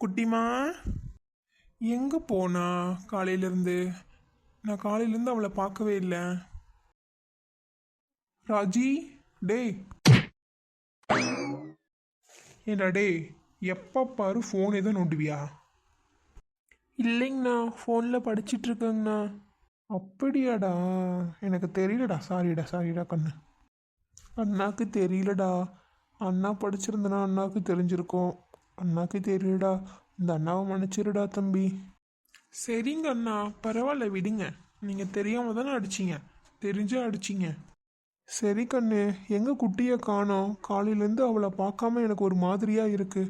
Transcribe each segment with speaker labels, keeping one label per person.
Speaker 1: குட்டிமா எங்கே போனா காலையிலேருந்து? நான் காலையிலேருந்து அவளை பார்க்கவே இல்லை. ராஜி, டேய் ஏண்டா டேய், எப்போ பாரு ஃபோன் எதுவும் நோண்டுவியா? இல்லைங்கண்ணா, ஃபோனில் படிச்சிட்டு இருக்கேங்கண்ணா. அப்படியாடா, எனக்கு தெரியலடா. சாரிடா கண்ணு. அண்ணாக்கு தெரியலடா. அண்ணா படிச்சிருந்தனா அண்ணாவுக்கு தெரிஞ்சிருக்கும். அண்ணாக்கு தெரியலடா. இந்த அண்ணாவை மன்னிச்சிருடா தம்பி. சரிங்க அண்ணா, பரவாயில்ல விடுங்க. நீங்கள் தெரியாமல் தானே அடிச்சிங்க, தெரிஞ்சே அடிச்சிங்க. சரி கண்ணு, எங்கே குட்டியை காணோம்? காலையிலேருந்து அவளை பார்க்காம எனக்கு ஒரு மாதிரியாக இருக்கு.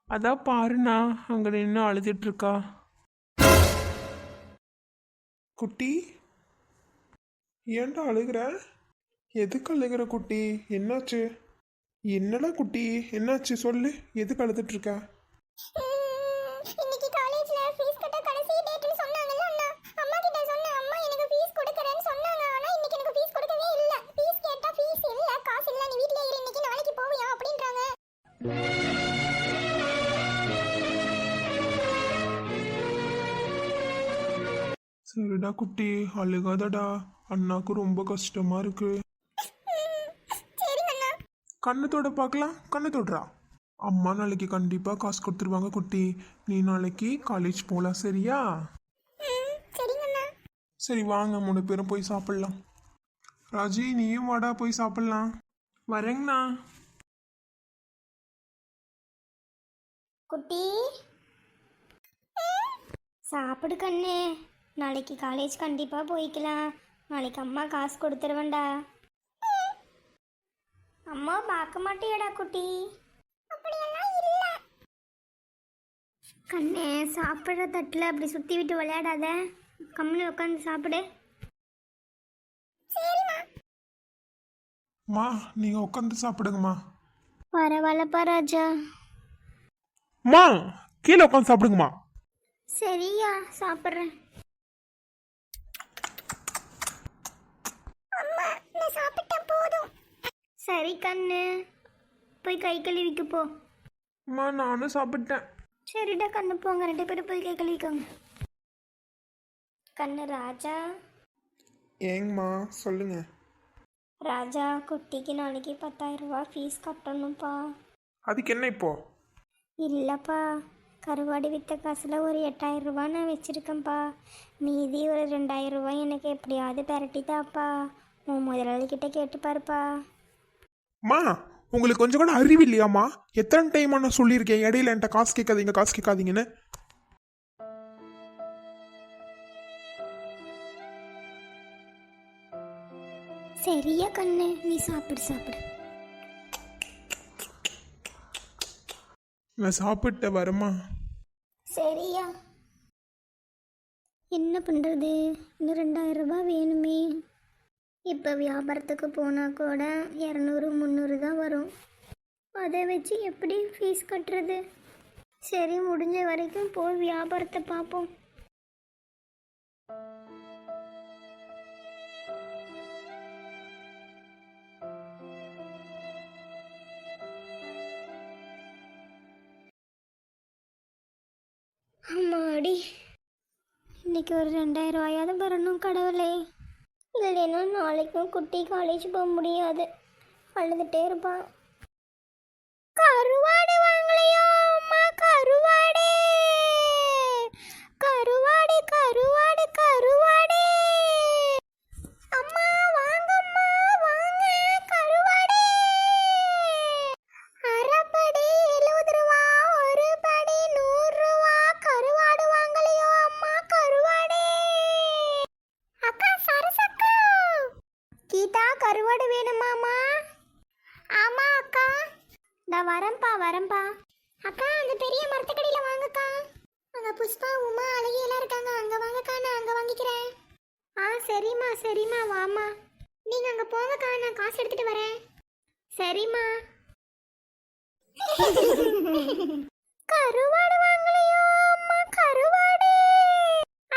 Speaker 1: அதான் பாருண்ணா, அங்கே நின்று அழுதுட்ருக்கா. குட்டி, ஏன்டா அழுகிற? எதுக்கு அழுகிற குட்டி? என்னாச்சு? என்னடா குட்டி, என்னாச்சு சொல்லு. எதுக்கு அழுதுட்ருக்க?
Speaker 2: இன்னைக்கு காலேஜ்ல ஃபீஸ் கட்ட கடைசி டேட்னு சொன்னாங்கல்ல அண்ணா. அம்மா கிட்ட சொன்னேன், அம்மா எனக்கு ஃபீஸ் கொடுக்கறேன்னு சொன்னாங்க. ஆனா இன்னைக்கு எனக்கு ஃபீஸ் கொடுக்கவே இல்ல. ஃபீஸ் கேட்டா ஃபீஸ் இல்ல, காசு இல்ல, நீ வீட்லயே இரு, இன்னைக்கு நாளைக்கு போவியா அப்படின்றாங்க.
Speaker 1: சரிடா குட்டி, அழுகாதடா. அண்ணாக்கு ரொம்ப கஷ்டமா இருக்கு.
Speaker 2: சரிங்க அண்ணா.
Speaker 1: கண்ணத்தோட பார்க்கலாம், கண்ணத்தோடுறா. அம்மா நாளைக்கு கண்டிப்பாக காசு கொடுத்துருவாங்க குட்டி. நீ நாளைக்கு காலேஜ் போகலாம், சரியா?
Speaker 2: சரிங்க அண்ணா.
Speaker 1: சரி வாங்க, 3 பேரும் போய் சாப்பிட்லாம். ராஜி, நீயும் வாடா, போய் சாப்பிட்லாம். வரேங்கண்ணா.
Speaker 2: குட்டி சாப்பிடு கண்ணு. நாளைக்கு காலேஜ் கண்டிப்பா போய்க்கலாம். நாளைக்கு அம்மா காசு கொடுத்துருவேன்டா. அம்மா பார்க்க மாட்டேடா குட்டி. அப்படியெல்லாம் இல்ல கண்ணே. சாப்பிட்ற தட்டில் அப்படி சுற்றி விட்டு விளையாடாத. கம்முன்னு உட்காந்து சாப்பிடு. சரிம்மா.
Speaker 1: மா, நீங்கள் உட்காந்து சாப்பிடுங்கம்மா.
Speaker 2: பரவாயில்லப்பா ராஜா.
Speaker 1: மா, கீழே உட்காந்து சாப்பிடுங்கம்மா.
Speaker 2: சரியா, சாப்பிட்றேன். அம்மா, நான் சாப்பிட்டேன், போதும். சரி கண்ணு, போய் கை கழுவிக்கு போ.
Speaker 1: அம்மா, நானும் சாப்பிட்டேன்.
Speaker 2: சரிடா கண்ணு, போங்க 2 பேரும் போய் கை கழுவிக்கோங்க. கண்ணு ராஜா.
Speaker 1: ஏங்கம்மா, சொல்லுங்க.
Speaker 2: ராஜா, குட்டிக்கு நாளைக்கு 10,000 ரூபாய் ஃபீஸ் கட்டணும்ப்பா.
Speaker 1: அதுக்கு என்ன இப்போ?
Speaker 2: இல்லைப்பா, கருவாடு விற்ற காசில் ஒரு 8,000 ரூபாய் நான் வச்சுருக்கேன்ப்பா. மீதி ஒரு 2,000 ரூபாய் எனக்கு எப்படியாவது பெரட்டிதாப்பா. உன் முதலாளிகிட்ட கேட்டுப்பாருப்பா.
Speaker 1: மா, உங்களுக்கு கொஞ்சம் கூட அறிவு இல்லையாம்மா? எத்தனை டைம் நான் சொல்லியிருக்கேன், இடையில என்கிட்ட காசு கேட்காதீங்கன்னு.
Speaker 2: சரியா கண்ணு, நீ சாப்பிடு.
Speaker 1: நான் சாப்பிட்ட வரமா.
Speaker 2: சரியா. என்ன பண்ணுறது, இன்னும் 2,000 ரூபாய் வேணுமே. இப்போ வியாபாரத்துக்கு போனால் கூட 200 300 தான் வரும். அதை வச்சு எப்படி ஃபீஸ் கட்டுறது? சரி, முடிஞ்ச வரைக்கும் போய் வியாபாரத்தை பார்ப்போம். அம்மாடி, இன்னைக்கு ஒரு 2,000 ரூபாயாவது வரணும் கடவுளே. இல்லைன்னா நாளைக்கும் குட்டி காலேஜ் போக முடியாது, அழுதுகிட்டே இருப்பான். கருவாடு வாங்கலையோ அம்மா? கருவாடு அம்மா, வாங்கம்மா வாங்க. கருவாடு அரைப்படி 70 ரூபா, ஒரு படி 100 ரூபா. கருவாடு வாங்கலையோ அம்மா? கருவாடு. அக்கா, சரசக்கா. கீதா, கருவாடு வேணுமாமா? ஆமா அக்கா. நான் வரேன்ப்பா. அக்கா, அந்த பெரிய மரத்துக்கடியில் வாங்கக்கா. அங்கே புஷ்பா, உமா, அழகி எல்லாம் இருக்காங்க, அங்கே வாங்கக்கா. நான் அங்கே வாங்கிக்கிறேன். சரிம்மா வாம்மா. நீங்கள் அங்கே போங்கக்கா, நான் காசு எடுத்துகிட்டு வரேன். சரிம்மா. கருவாடு வாங்கலையோ அம்மா? கருவாடு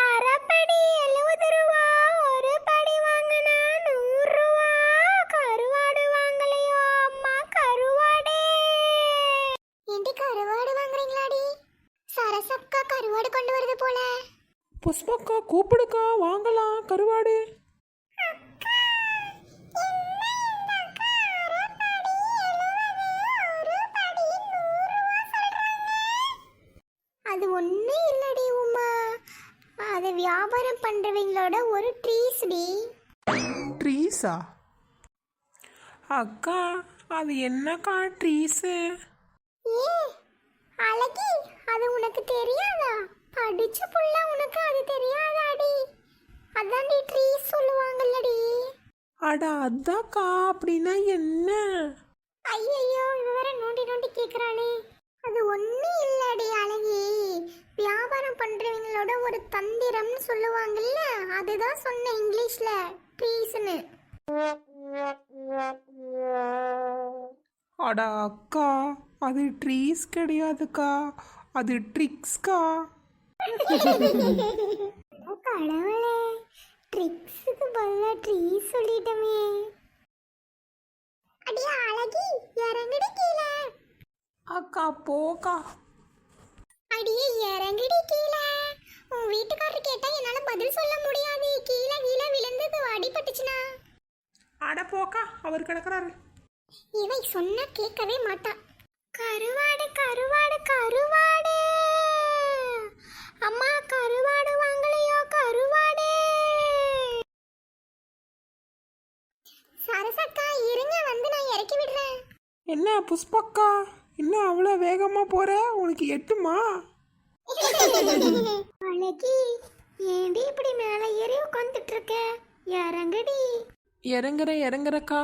Speaker 2: அரைப்படி 70 ரூபா, ஒரு படி வாங்கினா 100 ரூபா. கருவாடு வாங்கலையோ அம்மா? கருவாடு. ஏண்டி, கருவாடு வாங்குறீங்களாடி?
Speaker 1: புஷ்பக்கா கூப்பிடுக்கா, வாங்கலாம் கருவாடு.
Speaker 2: அது ஒன்றும் இல்லடி உமா, அது வியாபாரம் பண்ணுறவங்களோட ஒரு ட்ரீஸ்டி.
Speaker 1: ட்ரீஸா? அக்கா அது என்னக்கா ட்ரீஸு?
Speaker 2: ஏ அழகி, அது உனக்கு தெரியாதா? படிச்ச புள்ள உனக்கு அது தெரியாதாடி? அதான்டி ட்ரீஸ் சொல்லுவாங்கல்லடி.
Speaker 1: அட அதாக்கா, அப்படின்னா என்ன?
Speaker 2: ஐயையோ, இவ வேற நோண்டி நோண்டி கேக்குறாளே. அது ஒன்றும் இல்லடி அழகி, வியாபாரம் பண்றவங்களோட ஒரு தந்திரம்னு சொல்லுவாங்கல்ல, அதுதான் சொன்னேன் இங்கிலீஷ்ல ட்ரீஸ்னு.
Speaker 1: அட அக்கா, அது ட்ரீஸ் கிடையாதுக்கா, அது ட்ரிக்ஸ்க்கா.
Speaker 2: கடவுளே, ட்ரிக்ஸுக்கு பதிலா ட்ரீஸ் சொல்லிட்டமே. அடியா அழகி, இறங்குடி கீழே.
Speaker 1: அக்கா போக்கா.
Speaker 2: அடியே இறங்குடி கீழே. உன் வீட்டுக்காரர் கேட்டா என்னால பதில் சொல்ல முடியாது. கீழே கீழே விழுந்தது அடிபட்டுச்சுனா.
Speaker 1: அட போக்கா, அவர் கிடக்குறாரு.
Speaker 2: இவை சொன்னா கேட்கவே மாட்டா. கருவாடு கருவாடு கருவாடு, அம்மா கருவாடு வாங்கலையோ கருவாடு. சரசக்கா இருங்க, வந்து நான் இறக்கி விடுறேன்.
Speaker 1: என்ன புஷ்பக்கா, இன்னும் அவ்வளோ வேகமாக போற? உனக்கு எட்டுமா?
Speaker 2: அழகி, ஏண்டி இப்படி மேலே ஏறி உட்காந்துட்டு இருக்க? இறங்குடி.
Speaker 1: இறங்குறக்கா.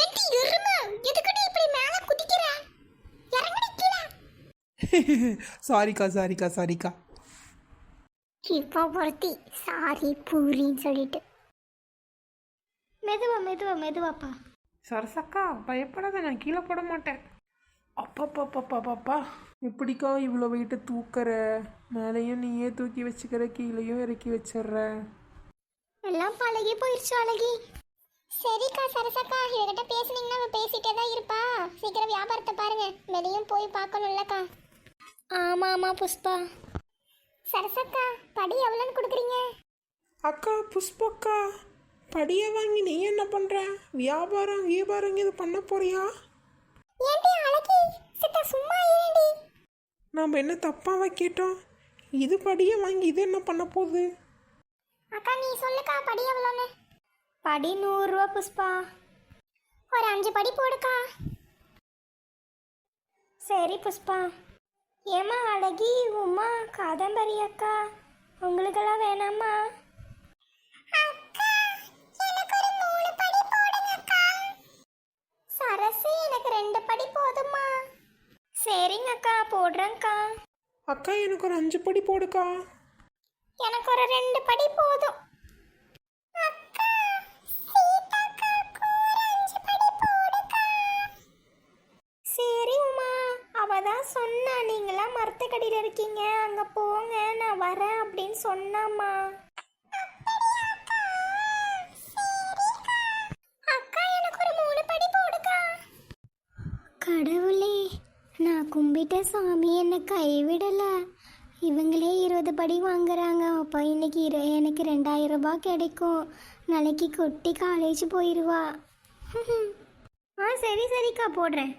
Speaker 2: ஏண்டி எருமை, எதுக்குடி இப்படி மேலே குதிக்கிற? இறங்குடி கீழே.
Speaker 1: சாரிக்கா.
Speaker 2: இப்போ பொருத்தி சாரி பூரின்னு சொல்லிட்டு. மெதுவாப்பா.
Speaker 1: சரசக்கா பயப்படாத, நான் கீழே போட மாட்டேன். அப்பா, எப்படிக்கா இவ்வளோ வெயிட்டை தூக்குற? மேலேயும் நீயே தூக்கி வச்சுக்கிற, கீழேயும் இறக்கி வச்சிடுற.
Speaker 2: எல்லாம் பழகி போயிடுச்சு அழகி. சரிக்கா சரசக்கா, இவகிட்ட பேசுனீங்கன்னா அவ பேசிட்டே தான் இருப்பா. சீக்கிரம் வியாபாரத்தை பாருங்க, வெளியும் போய் பார்க்கணும்லக்கா. ஆமா புஷ்பா. சரசக்கா, படி எவ்வளோன்னு கொடுக்குறீங்க?
Speaker 1: அக்கா புஷ்பக்கா, படியை வாங்கி நீ என்ன பண்ற? வியாபாரம் இது பண்ண போறியா?
Speaker 2: ஏண்டி அழகி, சித்த சும்மா ஏண்டி?
Speaker 1: நாம் என்ன தப்பாவா கேட்டோம்? இது படியை வாங்கி இது என்ன பண்ண போகுது?
Speaker 2: அக்கா நீ சொல்லுக்கா, படி எவ்வளோன்னு? படி 100 ரூபா புஷ்பா. ஒரு 5 படி போடுக்கா. சரி புஷ்பா. ஏமா அழகி, உமா, காதம்பரி அக்கா, உங்களுக்கெல்லாம் வேணாமா? சரசு, எனக்கு 2 படி போதுமா? சரிங்க அக்கா, போடுறேங்க்கா.
Speaker 1: அக்கா எனக்கு ஒரு 5 படி போடுக்கா.
Speaker 2: எனக்கு ஒரு 2 படி போதும். சரி உமா, அவதான் சொன்னா நீங்களாம் மரத்துக்கடியில் இருக்கீங்க, அங்க போங்க, நான் வரேன் அப்படின்னு சொன்னாமா. அக்கா எனக்கு ஒரு 3 படி போடுக்கா. கடவுளே, நான் கும்பிட்ட சாமி என்னை கைவிடல. இவங்களே 20 படி வாங்குறாங்க. அப்போ இன்னைக்கு எனக்கு 2000 ரூபாய் கிடைக்கும். நாளைக்கு கொட்டி காலேஜ் போயிடுவா. சரிக்கா போடுறேன்.